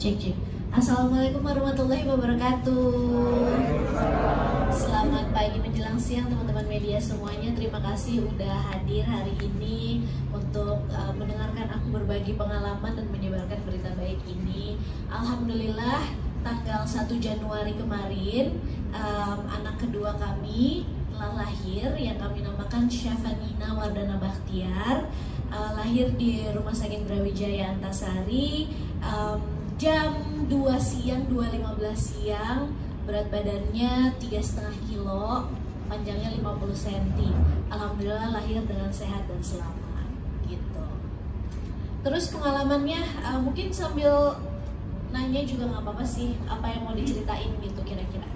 Cek cek. Assalamualaikum warahmatullahi wabarakatuh. Selamat pagi menjelang siang teman-teman media semuanya. Terima kasih udah hadir hari ini untuk mendengarkan aku berbagi pengalaman dan menyebarkan berita baik ini. Alhamdulillah tanggal 1 Januari kemarin anak kedua kami telah lahir yang kami namakan Syafanina Wardana Bakhtiar. Lahir di Rumah Sakit Brawijaya Antasari jam 2 siang, 2.15 siang, berat badannya 3,5 kilo, panjangnya 50 cm. Alhamdulillah lahir dengan sehat dan selamat gitu. Terus pengalamannya mungkin sambil nanya juga nggak apa-apa sih, apa yang mau diceritain gitu kira-kira.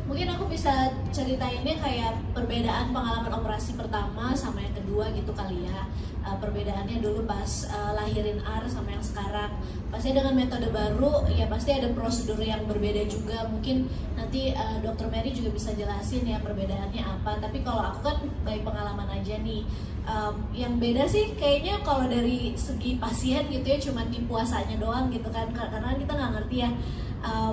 Mungkin aku bisa ceritainnya kayak perbedaan pengalaman operasi pertama sama yang kedua gitu kali ya. Perbedaannya dulu pas lahirin Ar sama yang sekarang. Pasti dengan metode baru ya pasti ada prosedur yang berbeda juga. Mungkin nanti Dokter Mary juga bisa jelasin ya perbedaannya apa. Tapi kalau aku kan baik pengalaman aja nih. Yang beda sih kayaknya kalau dari segi pasien gitu ya cuman di puasanya doang gitu kan. Karena kita nggak ngerti ya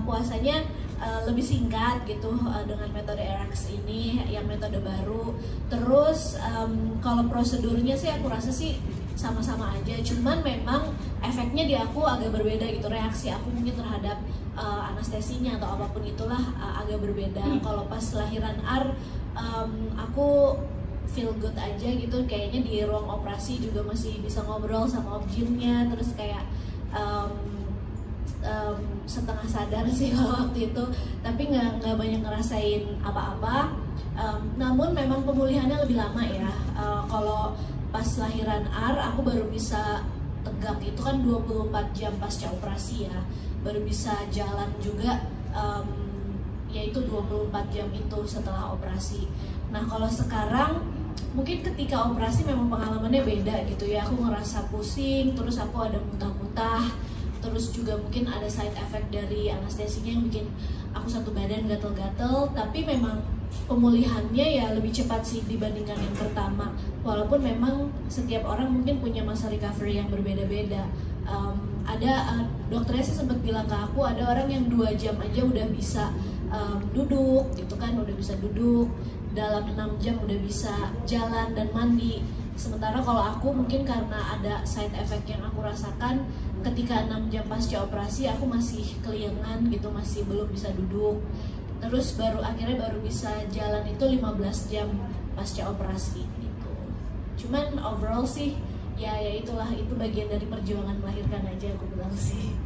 puasanya lebih singkat gitu dengan metode RX ini yang metode baru. Terus kalau prosedurnya sih aku rasa sih sama-sama aja, cuman memang efeknya di aku agak berbeda gitu, reaksi aku mungkin terhadap anestesinya atau apapun itulah agak berbeda. Kalau pas lahiran Ar aku feel good aja gitu, kayaknya di ruang operasi juga masih bisa ngobrol sama objinnya, terus kayak setengah sadar sih kalau waktu itu, tapi nggak banyak ngerasain apa-apa. Namun memang pemulihannya lebih lama ya. Kalau pas lahiran Ar aku baru bisa tegak itu kan 24 jam pasca operasi ya, baru bisa jalan juga yaitu 24 jam itu setelah operasi. Nah kalau sekarang mungkin ketika operasi memang pengalamannya beda gitu ya. Aku ngerasa pusing, terus aku ada muntah-muntah, terus juga mungkin ada side effect dari anestesinya yang bikin aku satu badan gatel-gatel. Tapi memang pemulihannya ya lebih cepat sih dibandingkan yang pertama. Walaupun memang setiap orang mungkin punya masa recovery yang berbeda-beda. Ada dokternya sih sempat bilang ke aku, ada orang yang 2 jam aja udah bisa duduk gitu kan, udah bisa duduk, dalam 6 jam udah bisa jalan dan mandi. Sementara kalau aku mungkin karena ada side effect yang aku rasakan, ketika 6 jam pasca operasi aku masih keliengan gitu, masih belum bisa duduk. Terus akhirnya baru bisa jalan itu 15 jam pasca operasi gitu. Cuman overall sih ya itulah, itu bagian dari perjuangan melahirkan aja aku bilang sih.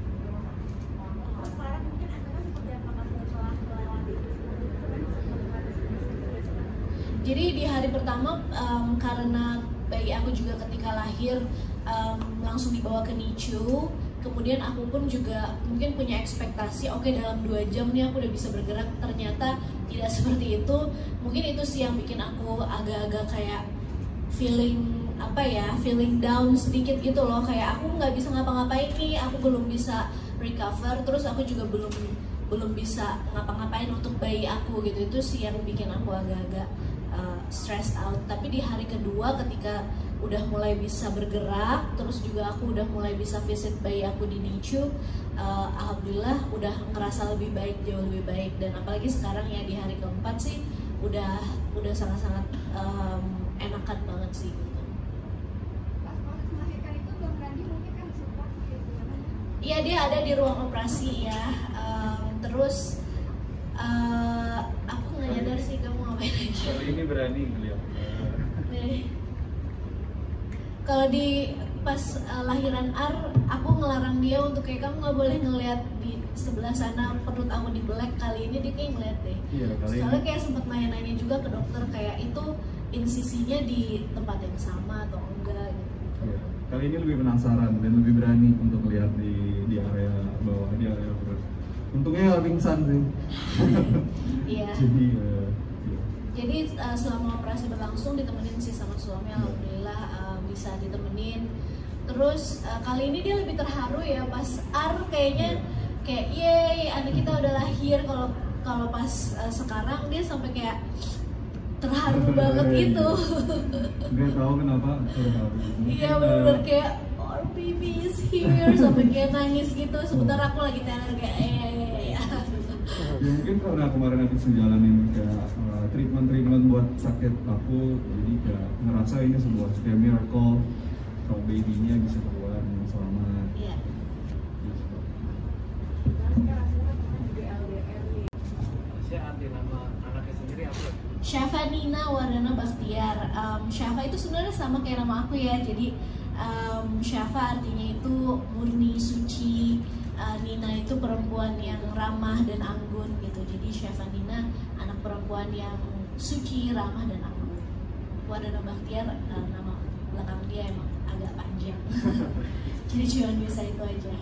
Jadi di hari pertama karena bayi aku juga ketika lahir langsung dibawa ke NICU, kemudian aku pun juga mungkin punya ekspektasi oke, dalam 2 jam nih aku udah bisa bergerak. Ternyata tidak seperti itu. Mungkin itu sih yang bikin aku agak-agak kayak feeling down sedikit gitu loh, kayak aku nggak bisa ngapa-ngapain nih, aku belum bisa recover, terus aku juga belum bisa ngapa-ngapain untuk bayi aku gitu. Itu sih yang bikin aku agak-agak stressed out. Tapi di hari kedua ketika udah mulai bisa bergerak, terus juga aku udah mulai bisa visit bayi aku di NICU, alhamdulillah udah ngerasa lebih baik, jauh lebih baik. Dan apalagi sekarang ya di hari keempat sih udah sangat-sangat enakan banget sih gitu. Iya, dia ada di ruang operasi ya. Terus aku nggak nyadar sih kamu ngapain aja. Kali ini berani ngeliat. Kalau di pas lahiran Ar, aku ngelarang dia untuk kayak kamu nggak boleh ngeliat di sebelah sana, perut aku di belek. Kali ini dia kayak ngeliat deh. Iya, Soalnya kayak sempet nanya-nanya juga ke dokter kayak itu insisinya di tempat yang sama atau enggak gitu. Iya. Kali ini lebih penasaran dan lebih berani untuk lihat di area bawah, di area perut. Untungnya nggak pingsan sih. Iya. Jadi selama operasi berlangsung ditemenin sih sama suami, alhamdulillah bisa ditemenin. Terus kali ini dia lebih terharu ya pas Ar, kayaknya kayak yeay anak kita udah lahir. Kalau pas sekarang dia sampai kayak terharu banget itu. Nggak tahu kenapa terharu. Iya benar-benar kayak our baby is here sampai kayak nangis gitu. Sebentar aku lagi tenar kayak Ya mungkin karena kemarin habis ngejalanin kayak treatment buat sakit aku, jadi kayak ngerasa ini sebuah kayak miracle kalau babynya bisa keluar dengan selamat. Iya. Arti nama anaknya sendiri apa? Syafa Nina Wardana Bakhtiar. Syafa itu sebenarnya sama kayak nama aku ya. Jadi Syafa artinya itu murni, suci. Nina itu perempuan yang ramah dan anggun gitu. Jadi Syafa Nina anak perempuan yang suci, ramah dan anggun. Wardana Bakhtiar nama belakang dia emang agak panjang. Jadi cuma bisa itu aja.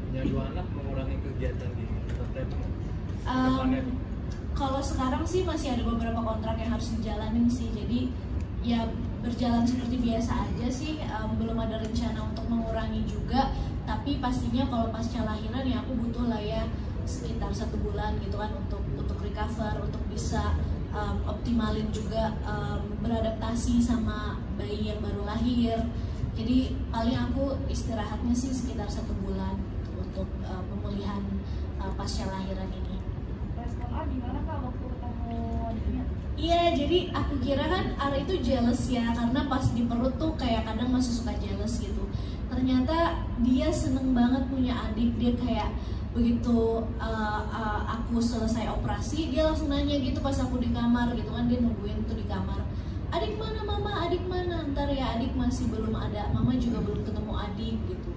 Punya 2 anak mengurangi kegiatan di entertainment. Kalau sekarang sih masih ada beberapa kontrak yang harus dijalanin sih, jadi ya berjalan seperti biasa aja sih. Belum ada rencana untuk mengurangi juga, tapi pastinya kalau pasca lahiran ya aku butuh lah ya sekitar 1 bulan gitu kan untuk recover, untuk bisa optimalin juga beradaptasi sama bayi yang baru lahir. Jadi paling aku istirahatnya sih sekitar 1 bulan untuk pemulihan pasca lahiran ini. Gimana Kak waktu ketemu adiknya? Iya, jadi aku kira kan Ara itu jealous ya, karena pas di perut tuh kayak kadang masih suka jealous gitu. Ternyata dia seneng banget punya adik. Dia kayak begitu aku selesai operasi, dia langsung nanya gitu pas aku di kamar gitu kan, dia nungguin tuh di kamar. Adik mana mama, adik mana? Ntar ya adik masih belum ada, mama juga belum ketemu adik gitu.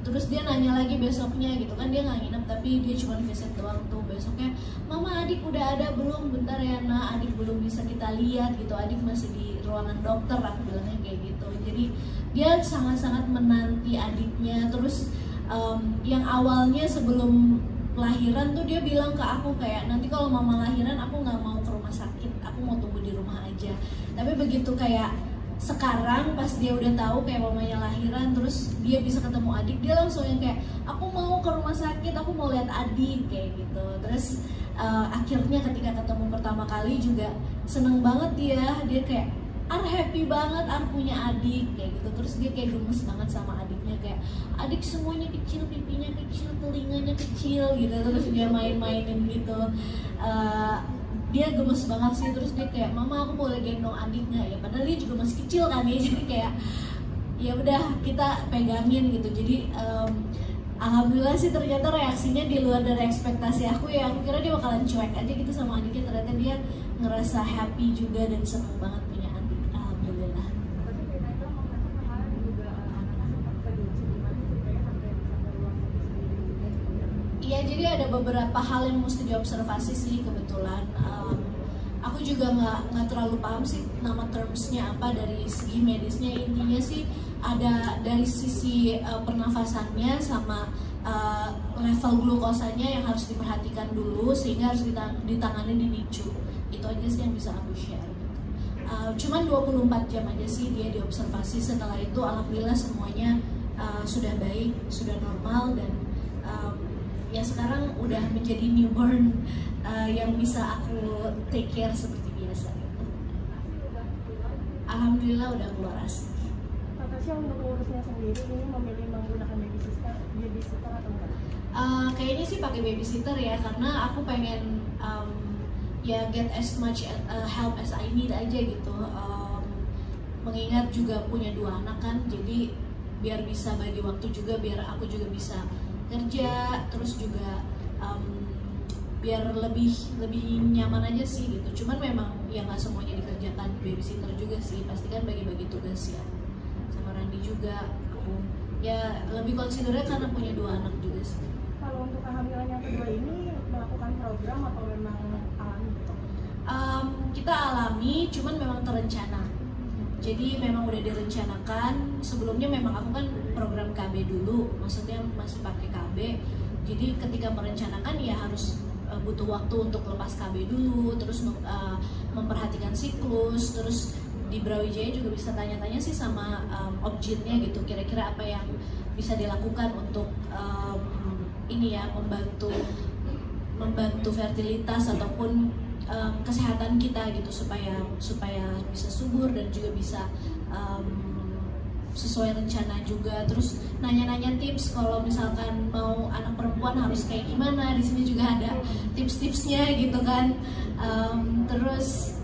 Terus dia nanya lagi besoknya gitu kan, dia nggak nginep tapi dia cuma visit doang tuh. Besoknya, mama adik udah ada belum? Bentar ya nak, adik belum bisa kita lihat gitu, adik masih di ruangan dokter, aku bilangnya kayak gitu. Jadi dia sangat-sangat menanti adiknya. Terus yang awalnya sebelum lahiran tuh dia bilang ke aku kayak, nanti kalau mama lahiran aku nggak mau ke rumah sakit, aku mau tunggu di rumah aja. Tapi begitu kayak sekarang pas dia udah tahu kayak mamanya lahiran, terus dia bisa ketemu adik, dia langsung yang kayak, aku mau ke rumah sakit, aku mau lihat adik kayak gitu. Terus akhirnya ketika ketemu pertama kali juga seneng banget dia kayak happy banget punya adik kayak gitu. Terus dia kayak gemes banget sama adiknya, kayak adik semuanya kecil, pipinya kecil, telinganya kecil gitu. Terus dia main-mainin gitu. Dia gemes banget sih. Terus dia kayak, mama aku boleh gendong adik nggak ya, padahal dia juga masih kecil kan ya. Jadi kayak ya udah kita pegangin gitu. Jadi alhamdulillah sih ternyata reaksinya di luar dari ekspektasi aku ya. Aku kira dia bakalan cuek aja gitu sama adiknya, ternyata dia ngerasa happy juga dan seneng banget punya adik. Alhamdulillah. Tapi cerita itu makanya kemarin juga anak-anak sempat prediksi gimana supaya sampai bisa keluar dari sendiri. Iya, jadi ada beberapa hal yang mesti diobservasi sih kebetulan. Aku juga nggak terlalu paham sih nama termsnya apa dari segi medisnya. Intinya sih ada dari sisi pernafasannya sama level glukosanya yang harus diperhatikan dulu, sehingga harus ditangani di NICU. Itu aja sih yang bisa aku share. Cuman 24 jam aja sih dia diobservasi. Setelah itu alhamdulillah semuanya sudah baik, sudah normal, dan ya sekarang udah menjadi newborn yang bisa aku take care seperti biasa gitu. Alhamdulillah udah keluar ASI. Kak Tasya untuk ngurusnya sendiri ini memilih menggunakan babysitter atau enggak? Kayaknya sih pakai babysitter ya, karena aku pengen ya get as much help as I need aja gitu. Mengingat juga punya 2 anak kan, jadi biar bisa bagi waktu juga, biar aku juga bisa kerja, terus juga biar lebih nyaman aja sih gitu. Cuman memang ya nggak semuanya dikerjakan babysitter juga sih, pasti kan bagi-bagi tugas ya. Sama Randi juga aku ya lebih considernya karena punya 2 anak juga sih. Kalau untuk kehamilan yang kedua ini melakukan program atau memang alami? Kita alami, cuman memang terencana. Jadi memang udah direncanakan. Sebelumnya memang aku kan program KB dulu, maksudnya masih pakai KB. Jadi ketika merencanakan ya harus butuh waktu untuk lepas KB dulu, terus memperhatikan siklus, terus di Brawijaya juga bisa tanya-tanya sih sama objinnya gitu, kira-kira apa yang bisa dilakukan untuk ini ya membantu fertilitas ataupun kesehatan kita gitu, supaya bisa subur dan juga bisa sesuai rencana juga. Terus nanya-nanya tips kalau misalkan mau anak perempuan harus kayak gimana, di sini juga ada tips-tipsnya gitu kan. Terus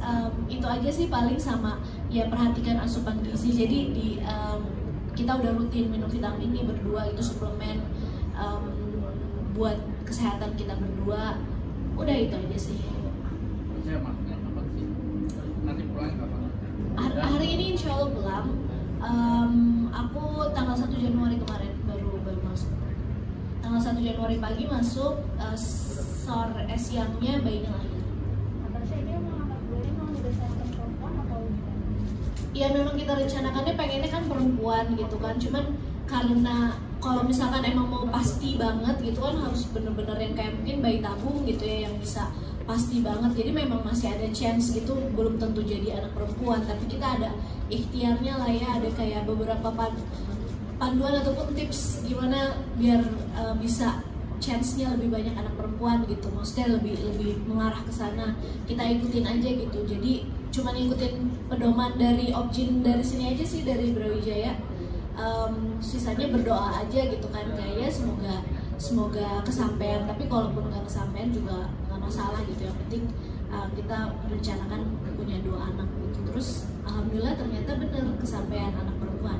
itu aja sih paling, sama ya perhatikan asupan gizi. Jadi kita udah rutin minum vitamin ini berdua, itu suplemen buat kesehatan kita berdua. Udah itu aja sih. Saya maksudnya apa sih? Nanti pulang kapan? Hari ini insya Allah pulang. Aku tanggal 1 Januari kemarin baru masuk. Tanggal 1 Januari pagi masuk, sore siangnya bayinya lahir. Natasha ini emang anak gue emang udah sayang perempuan atau gimana? Ya memang kita rencanakannya pengennya kan perempuan gitu kan, cuman karena kalau misalkan emang mau pasti banget gitu kan harus bener-bener yang kayak mungkin bayi tabung gitu ya, yang bisa pasti banget. Jadi memang masih ada chance gitu, belum tentu jadi anak perempuan, tapi kita ada ikhtiarnya lah ya, ada kayak beberapa panduan ataupun tips gimana biar bisa chance-nya lebih banyak anak perempuan gitu. Maksudnya lebih mengarah ke sana. Kita ikutin aja gitu. Jadi cuman ikutin pedoman dari Opjin dari sini aja sih, dari Brawijaya. Sisanya berdoa aja gitu kan, kayaknya semoga kesampaian. Tapi kalaupun nggak kesampaian juga nggak masalah gitu. Yang penting kita rencanakan punya 2 anak gitu. Terus alhamdulillah ternyata bener kesampaian anak perempuan.